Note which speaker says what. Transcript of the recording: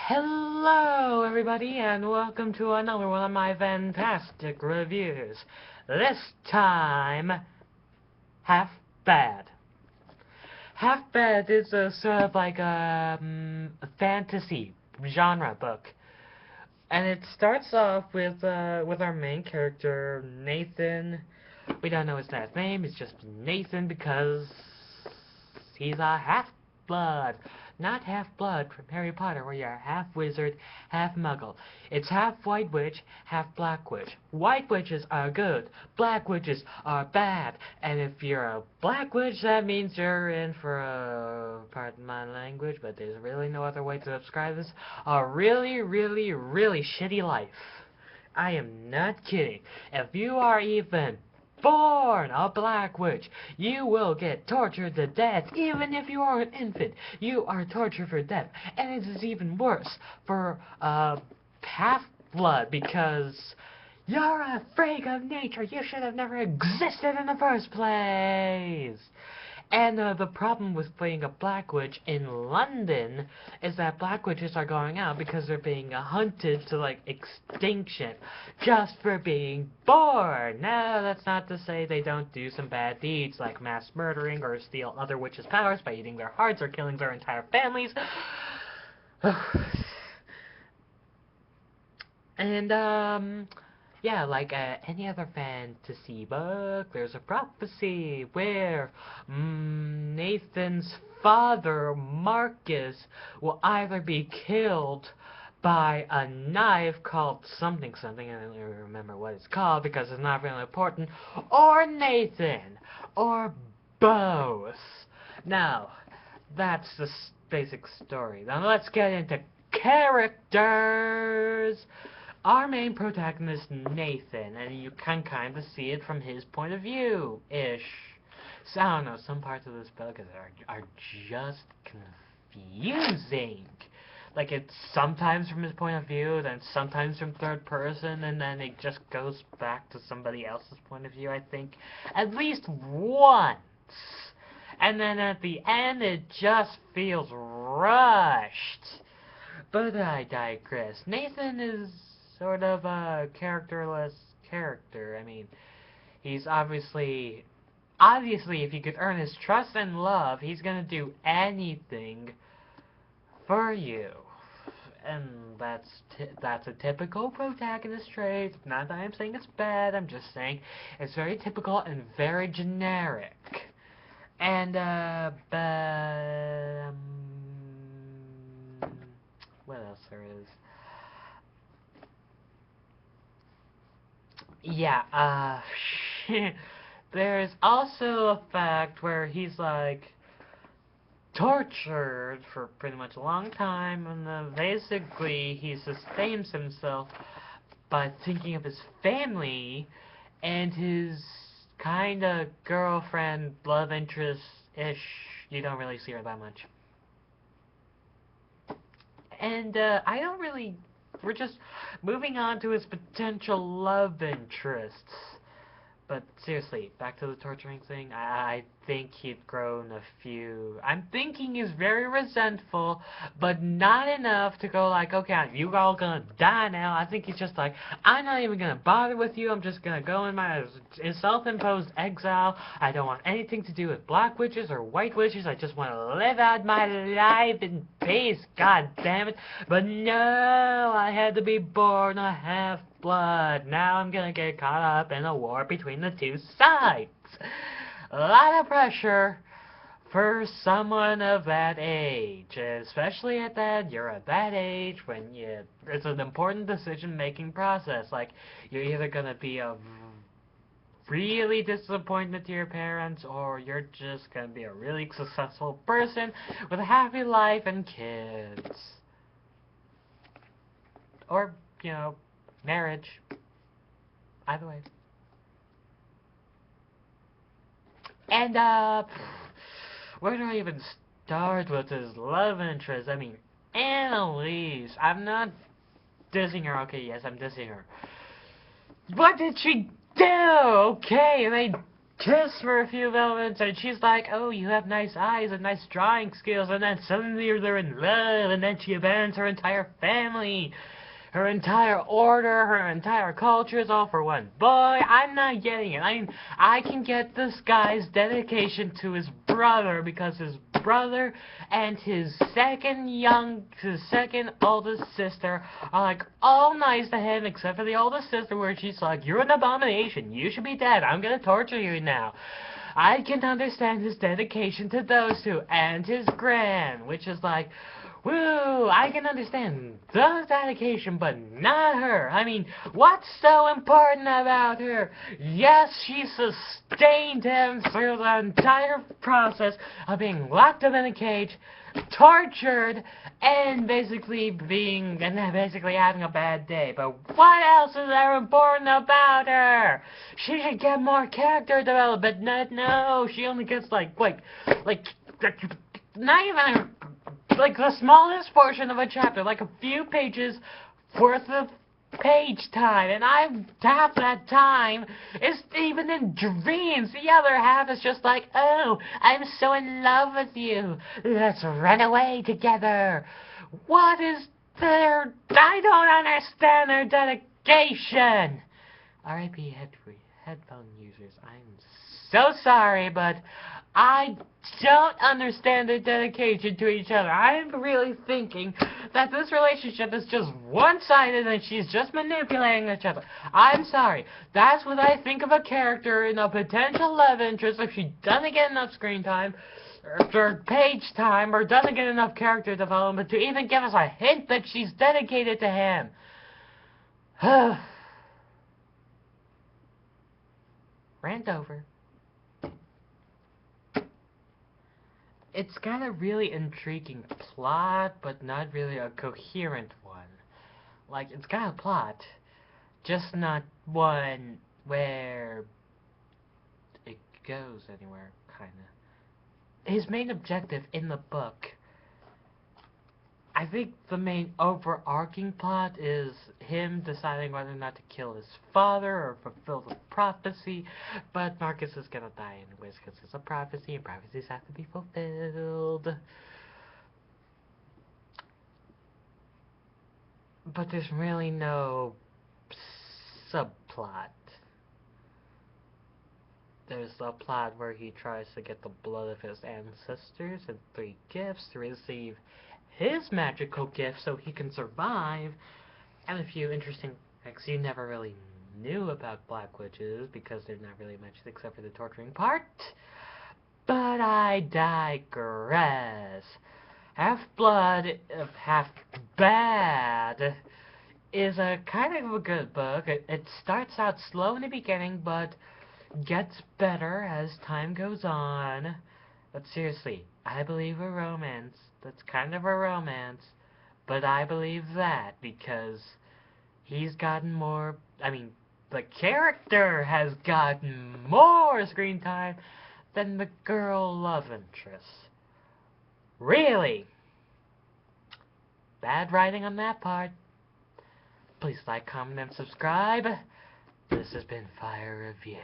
Speaker 1: Hello, everybody, and welcome to another one of my fantastic reviews. This time, Half Bad. Half Bad is a sort of like a fantasy genre book, and it starts off with our main character Nathan. We don't know his last name. It's just Nathan because he's a half-blood. Not half-blood from Harry Potter, where you're half wizard, half muggle. It's half white witch, half black witch. White witches are good, black witches are bad. And if you're a black witch, that means you're in for a, pardon my language, but there's really no other way to describe this, a really, really, really shitty life. I am not kidding. If you are even born a black witch, you will get tortured to death. Even if you are an infant, you are tortured for death. And it is even worse for half-blood, because you're a freak of nature. You should have never existed in the first place. And the problem with playing a black witch in London is that black witches are going out because they're being hunted to, like, extinction just for being born. Now, that's not to say they don't do some bad deeds like mass murdering or steal other witches' powers by eating their hearts or killing their entire families. And, yeah, like any other fantasy book, there's a prophecy where Nathan's father, Marcus, will either be killed by a knife called something something, I don't even remember what it's called because it's not really important, or Nathan, or both. Now, that's the basic story. Now let's get into characters. Our main protagonist, Nathan, and you can kind of see it from his point of view-ish. So, I don't know, some parts of this book are just confusing. Like, it's sometimes from his point of view, then sometimes from third person, and then it just goes back to somebody else's point of view, I think, at least once. And then at the end, it just feels rushed. But I digress. Nathan is sort of a characterless character. I mean, he's obviously, if you could earn his trust and love, he's gonna do anything for you. And that's a typical protagonist trait. Not that I'm saying it's bad, I'm just saying it's very typical and very generic. And, what else there is? Yeah, there's also a fact where he's, like, tortured for pretty much a long time, and basically he sustains himself by thinking of his family and his kinda girlfriend, love interest-ish. You don't really see her that much. And, I don't really... We're just moving on to his potential love interests. But seriously, back to the torturing thing, I think he'd grown a few... I'm thinking he's very resentful, but not enough to go like, okay, you all gonna die now. I think he's just like, I'm not even gonna bother with you, I'm just gonna go in my self-imposed exile. I don't want anything to do with black witches or white witches, I just want to live out my life in peace, god damn it. But no, I had to be born a half-blood. Now I'm gonna get caught up in a war between the two sides. A lot of pressure for someone of that age, especially you're at that age when it's an important decision-making process. Like, you're either gonna be a really disappointed to your parents, or you're just gonna be a really successful person with a happy life and kids. Or, you know, marriage. Either way. And, where do I even start with his love interest? I mean, Annalise. I'm not dissing her. Okay, yes, I'm dissing her. What did she do? Okay, they kiss for a few moments, and she's like, oh, you have nice eyes and nice drawing skills, and then suddenly they're in love, and then she abandons her entire family, her entire order, her entire culture is all for one boy. I'm not getting it. I mean, I can get this guy's dedication to his brother because his brother and his second oldest sister are like all nice to him except for the oldest sister where she's like, you're an abomination. You should be dead. I'm gonna torture you now. I can understand his dedication to those two and his gran, which is like, woo, I can understand the dedication, but not her. I mean, what's so important about her? Yes, she sustained him through the entire process of being locked up in a cage, tortured, and basically having a bad day. But what else is there important about her? She should get more character development. No, she only gets like not even like the smallest portion of a chapter, like a few pages worth of page time, and half that time is even in dreams. The other half is just like, oh, I'm so in love with you. Let's run away together. What is their... I don't understand their dedication. R.I.P. headphone users. I'm so sorry, but I don't understand their dedication to each other. I'm really thinking that this relationship is just one-sided and she's just manipulating each other. I'm sorry. That's what I think of a character in a potential love interest if she doesn't get enough screen time or page time or doesn't get enough character development to even give us a hint that she's dedicated to him. Rant over. It's got a really intriguing plot, but not really a coherent one. Like, it's got a plot, just not one where it goes anywhere, kinda. His main objective in the book, I think the main overarching plot is him deciding whether or not to kill his father or fulfill the prophecy, but Marcus is gonna die anyways because it's a prophecy and prophecies have to be fulfilled. But there's really no subplot. There's a plot where he tries to get the blood of his ancestors and 3 gifts to receive his magical gift so he can survive, and a few interesting facts you never really knew about black witches because they're not really mentioned except for the torturing part. But I digress. Half-Blood, Half-Bad is a kind of a good book. It starts out slow in the beginning, but gets better as time goes on. But seriously, I believe a romance. That's kind of a romance. But I believe that because he's gotten more... I mean, the character has gotten more screen time than the girl love interest. Really? Bad writing on that part. Please like, comment, and subscribe. This has been Fire Review.